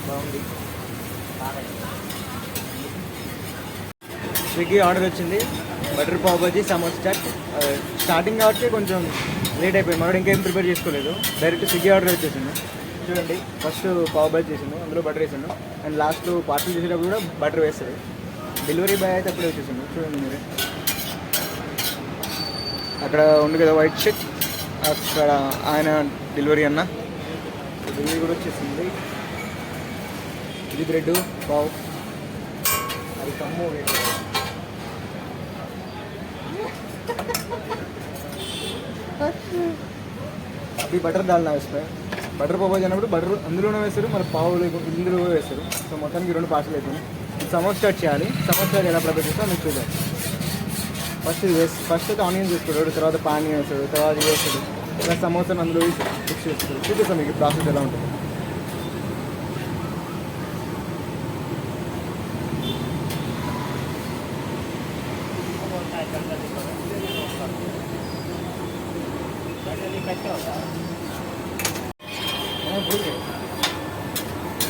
బాగుంది. Swiggy order వచ్చింది, butter pav bajji samosa chat. Starting కాబట్టి కొంచెం లేట్ అయిపోయింది, మనోడు ఇంకేం ప్రిపేర్ చేసుకోలేదు, డైరెక్ట్ స్విగ్గీ ఆర్డర్ వచ్చేసింది. చూడండి, ఫస్ట్ పావ్ బజీ చేసిండు, అందులో బటర్ వేసిండు, అండ్ లాస్ట్లో పార్సల్ చేసేటప్పుడు కూడా బటర్ వేస్తుంది. డెలివరీ బాయ్ అయితే అప్పుడే వచ్చేసిండు. చూడండి మీరు, అక్కడ ఉంది కదా వైట్ షర్ట్, అక్కడ ఆయన డెలివరీ అన్న. డెలివరీ కూడా వచ్చేసింది. ఇది బ్రెడ్ పావ్, అది కమ్ము. అది బటర్ దాల్నా వేస్తాయి. బటర్ పావ్ అన్నప్పుడు బటర్ అందులోనే వేస్తారు, మరి పావు ఇందులో వేస్తారు. సో మొత్తానికి 2 పార్సల్ అవుతుంది. సమోసా స్టార్ట్ చేయాలి. సమోసా స్టార్ట్ ఎలా ప్రిపేర్ చేస్తామో మీకు చూద్దాం. ఫస్ట్ అయితే ఆనియన్స్ వేసుకుంటాడు, తర్వాత పానీ వేస్తాడు, తర్వాత ఇది వేస్తాడు, ఇలా సమోసాను అందులో మిక్స్ చేస్తాడు. చూపిస్తాం మీకు ప్రాసెస్ ఎలా ఉంటుంది.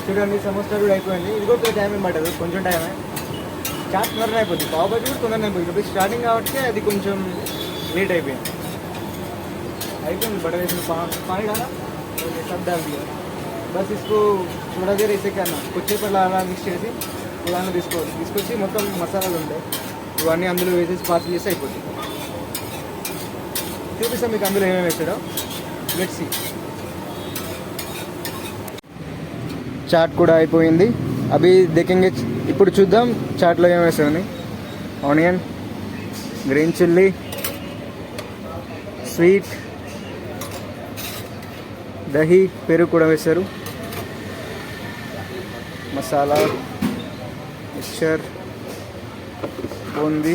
చూడండి, సమోసా కూడా అయిపోయింది. ఇది కూడా టైం ఏం పట్టదు, కొంచెం టైమే. చాట్ తొందరగా అయిపోతుంది, పావు బజీ కూడా తొందరగా అయిపోయింది. ఇప్పుడు స్టార్టింగ్ కాబట్టి అది కొంచెం లేట్ అయిపోయింది. बटर इसमें पानी डाला और ये सब डाल दिया. बस इसको थोड़ा देर ऐसे करना, कुछ पर अला मिक्स చేసి ఉదాహరణ తీసుకొచ్చి మొత్తం మసాలాలు ఉంటాయి ఇవన్నీ అందులో వేసేసి పార్సల్ చేసి అయిపోతుంది. చూపిస్తాం మీకు అందులో ఏమేమి వేసాడో. Let's see. చాట్ కూడా అయిపోయింది. అవి దేखेंगे. ఇప్పుడు చూద్దాం చాట్లో ఏమేమి వేసామని. ఆనియన్, గ్రీన్ చిల్లీ, స్వీట్, दही, పెరుగు కూడా వేశారు, मसाला, मिक्सचर, बूंदी,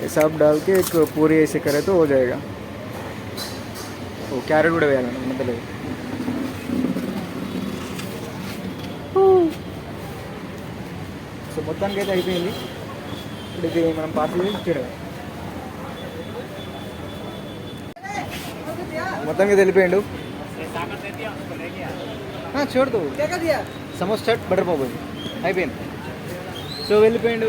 ये सब डाल के एक पूरी ऐसे करे तो हो जाएगा. वो कैरेट కూడా వేయాలి मतलब. సో మొత్తానికి అయితే అయిపోయింది. ఇప్పుడు ఇది మనం పార్సల్ చేసి ఇచ్చేయడమే. మొత్తానికి వెళ్ళిపోయాడు. చూడదు సమోసా చాట్ బటర్ పావ్ అయిపోయింది. సో వెళ్ళిపోయాడు.